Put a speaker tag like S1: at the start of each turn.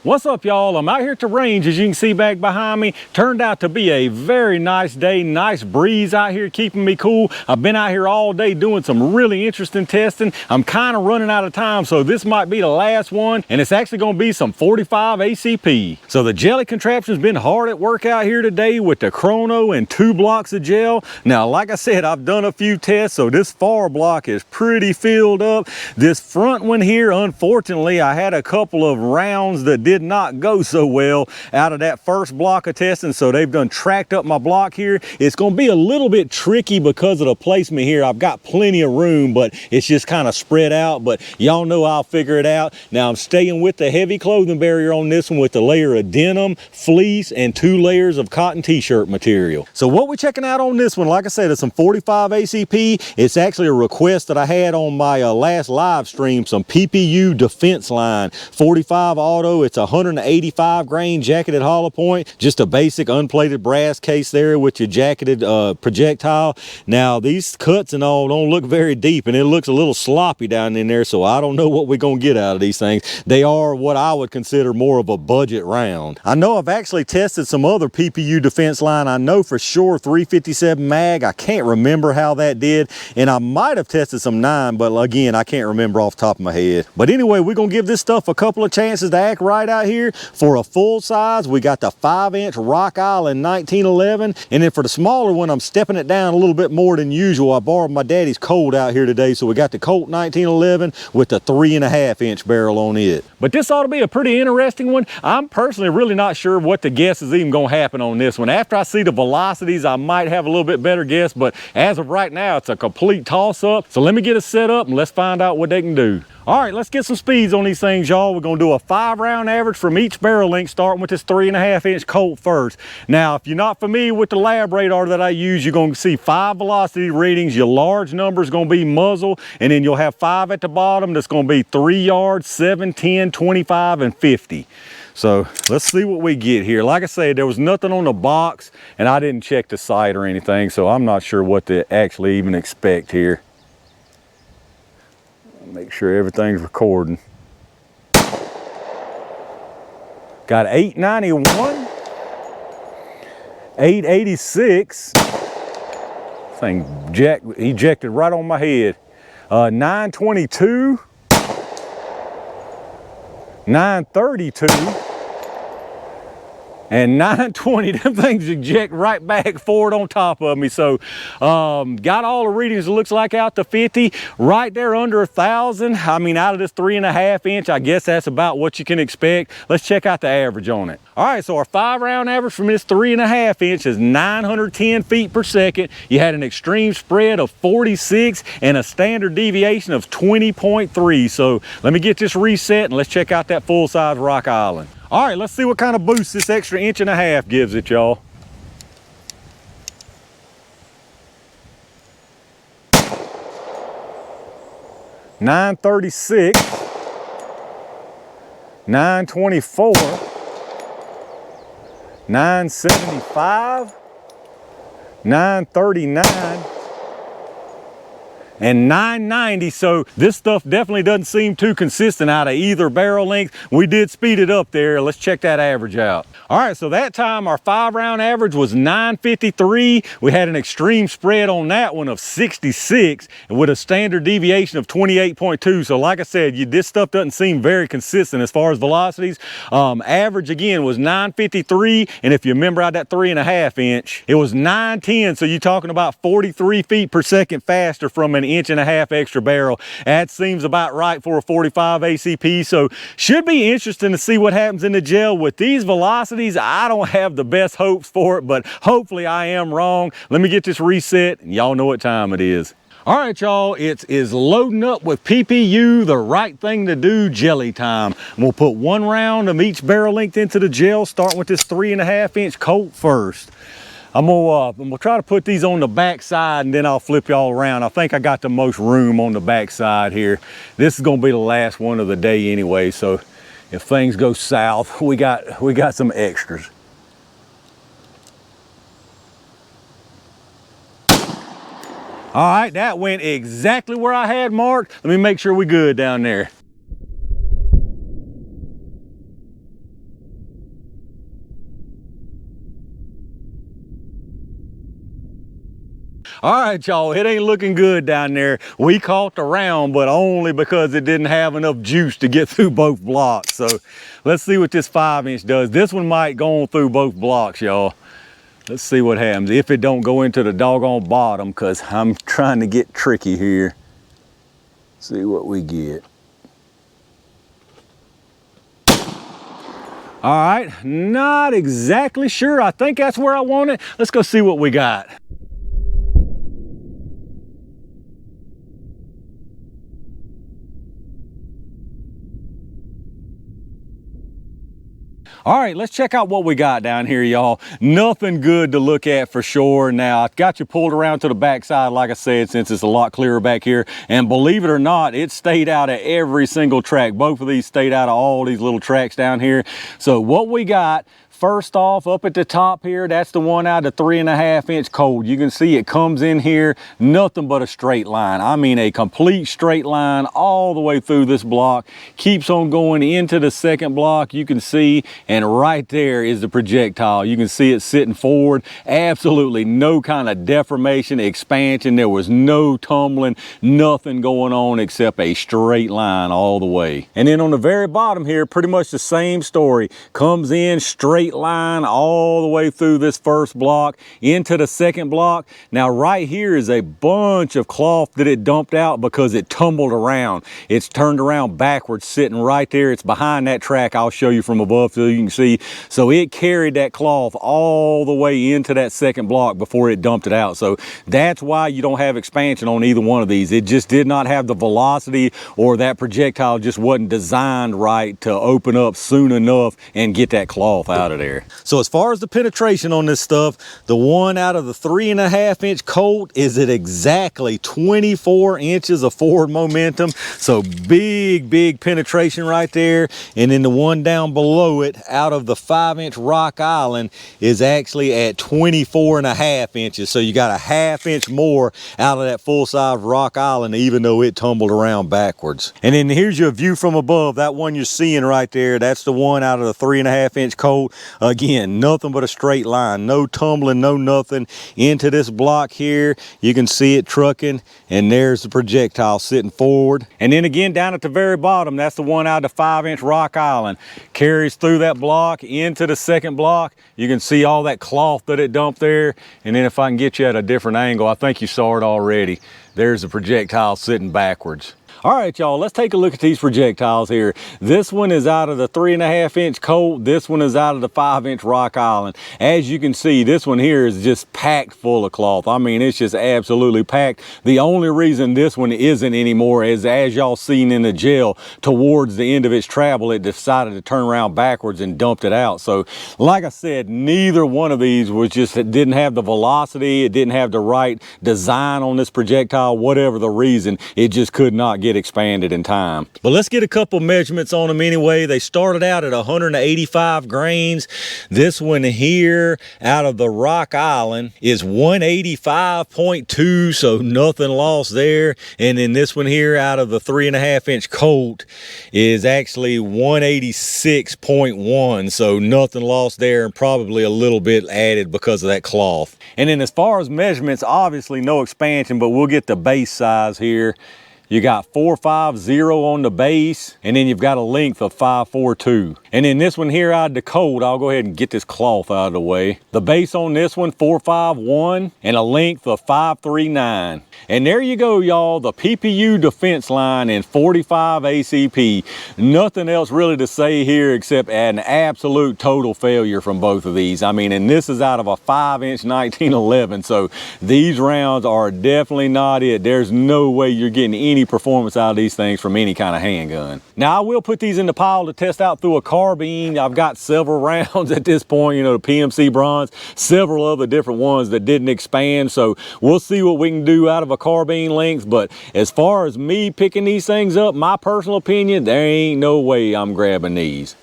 S1: What's up, y'all? I'm out here at the range, as you can see back behind me. Turned out to be a very nice day, nice breeze out here keeping me cool. I've been out here all day doing some really interesting testing. I'm kind of running out of time, so this might be the last one, and it's actually going to be some 45 ACP. So the jelly contraption's been hard at work out here today with the chrono and 2 blocks of gel. Now, like I said, I've done a few tests, so this far block is pretty filled up. This front one here, unfortunately, I had a couple of rounds that did not go so well out of that first block of testing, so they've done tracked up my block here. It's going to be a little bit tricky because of the placement here. I've got plenty of room, but it's just kind of spread out, but y'all know I'll figure it out. Now I'm staying with the heavy clothing barrier on this one with the layer of denim, fleece, and 2 layers of cotton t-shirt material. So what we're checking out on this one, like I said, is some 45 ACP. It's actually a request that I had on my last live stream, some PPU defense line, 45 auto. It's 185 grain jacketed hollow point, just a basic unplated brass case there with your jacketed projectile. Now these cuts and all don't look very deep, and it looks a little sloppy down in there, so I don't know what we're gonna get out of these things. They are what I would consider more of a budget round. I know I've actually tested some other PPU defense line. I know for sure 357 mag. I can't remember how that did, and I might have tested some 9, but again, I can't remember off the top of my head. But anyway, we're gonna give this stuff a couple of chances to act right out here. For a full size, we got the 5-inch Rock Island 1911, and then for the smaller one, I'm stepping it down a little bit more than usual. I borrowed my daddy's Colt out here today, so we got the Colt 1911 with the 3.5-inch barrel on it. But this ought to be a pretty interesting one. I'm personally really not sure what the guess is even going to happen on this one. After I see the velocities, I might have a little bit better guess, but as of right now, it's a complete toss-up. So let me get it set up and let's find out what they can do. All right, let's get some speeds on these things, y'all. We're gonna do a 5-round average from each barrel length, starting with this 3.5-inch Colt first. Now, if you're not familiar with the lab radar that I use, you're gonna see 5 velocity readings. Your large number is gonna be muzzle, and then you'll have 5 at the bottom. That's gonna be 3 yards, 7, 10, 25, and 50. So let's see what we get here. Like I said, there was nothing on the box, and I didn't check the sight or anything, so I'm not sure what to actually even expect here. Make sure everything's recording. Got 891, 886. Thing ejected right on my head. 922, 932, and 920. Them things eject right back forward on top of me. So got all the readings, it looks like, out to 50, right there under 1,000. I mean, out of this 3.5-inch, I guess that's about what you can expect. Let's check out the average on it. All right, so our 5-round average from this 3.5-inch is 910 feet per second. You had an extreme spread of 46 and a standard deviation of 20.3. So let me get this reset and let's check out that full-size Rock Island. All right, let's see what kind of boost this extra 1.5 inches gives it, y'all. $936, $924, $975, $939, and $990. So this stuff definitely doesn't seem too consistent out of either barrel length. We did speed it up there. Let's check that average out. All right, so that time our 5-round average was 953. We had an extreme spread on that one of 66 and with a standard deviation of 28.2. So like I said, this stuff doesn't seem very consistent as far as velocities. Average again was 953, and if you remember out that 3.5-inch, it was 910. So you're talking about 43 feet per second faster from an 1.5 inch extra barrel. That seems about right for a 45 ACP. So should be interesting to see what happens in the gel with these velocities. I don't have the best hopes for it, but hopefully I am wrong. Let me get this reset and y'all know what time it is. All right, y'all, it is loading up with PPU, the right thing to do, jelly time. And we'll put 1 round of each barrel length into the gel, starting with this 3.5-inch Colt first. I'm gonna try to put these on the back side and then I'll flip y'all around. I think I got the most room on the back side here. This is gonna be the last one of the day anyway, so if things go south, we got some extras. All right, that went exactly where I had marked. Let me make sure we're good down there. All right, y'all, it ain't looking good down there. We caught the round, but only because it didn't have enough juice to get through both blocks. So let's see what this 5-inch does. This one might go on through both blocks, y'all. Let's see what happens if it don't go into the doggone bottom, because I'm trying to get tricky here. See what we get. All right, not exactly sure. I think that's where I want it. Let's go see what we got. All right, let's check out what we got down here, y'all. Nothing good to look at for sure. Now, I've got you pulled around to the backside, like I said, since it's a lot clearer back here. And believe it or not, it stayed out of every single track. Both of these stayed out of all these little tracks down here. So what we got, first off, up at the top here, that's the one out of 3.5-inch Colt. You can see it comes in here, nothing but a straight line. I mean, a complete straight line all the way through this block. Keeps on going into the second block, you can see, and right there is the projectile. You can see it sitting forward. Absolutely no kind of deformation, expansion. There was no tumbling, nothing going on except a straight line all the way. And then on the very bottom here, pretty much the same story. Comes in straight line all the way through this first block into the second block. Now right here is a bunch of cloth that it dumped out because it tumbled around. It's turned around backwards, sitting right there. It's behind that track. I'll show you from above so you can see. So it carried that cloth all the way into that second block before it dumped it out. So that's why you don't have expansion on either one of these. It just did not have the velocity, or that projectile just wasn't designed right to open up soon enough and get that cloth out of there. So as far as the penetration on this stuff, the one out of the 3.5-inch Colt is at exactly 24 inches of forward momentum. So big penetration right there. And then the one down below it out of the 5-inch Rock Island is actually at 24.5 inches. So you got a 1/2 inch more out of that full-size Rock Island, even though it tumbled around backwards. And then here's your view from above. That one you're seeing right there, that's the one out of the 3.5-inch Colt. Again, nothing but a straight line, no tumbling, no nothing into this block here. You can see it trucking, and there's the projectile sitting forward. And then again, down at the very bottom, that's the one out of the 5-inch Rock Island. Carries through that block into the second block. You can see all that cloth that it dumped there. And then if I can get you at a different angle, I think you saw it already. There's the projectile sitting backwards. All right, y'all, let's take a look at these projectiles here. This one is out of the 3.5-inch Colt. This one is out of the 5-inch Rock Island. As you can see, this one here is just packed full of cloth. I mean, it's just absolutely packed. The only reason this one isn't anymore is, as y'all seen in the gel, towards the end of its travel, it decided to turn around backwards and dumped it out. So, like I said, neither one of these was just, it didn't have the velocity, it didn't have the right design on this projectile, whatever the reason, it just could not get expanded in time. But let's get a couple measurements on them anyway. They started out at 185 grains. This one here out of the Rock Island is 185.2, so nothing lost there. And then this one here out of the 3.5-inch Colt is actually 186.1, so nothing lost there, and probably a little bit added because of that cloth. And then as far as measurements, obviously no expansion, but we'll get the base size here. You got 450 on the base, and then you've got a length of 542. And then this one here out of the Colt, I'll go ahead and get this cloth out of the way. The base on this one, 451, and a length of 539. And there you go, y'all, the PPU defense line in 45 ACP. Nothing else really to say here except an absolute total failure from both of these. I mean, and this is out of a 5-inch 1911, so these rounds are definitely not it. There's no way you're getting any performance out of these things from any kind of handgun. Now, I will put these in the pile to test out through a carbine. I've got several rounds at this point, you know, the PMC bronze, several other different ones that didn't expand, so we'll see what we can do out of a carbine length. But as far as me picking these things up, my personal opinion, there ain't no way I'm grabbing these.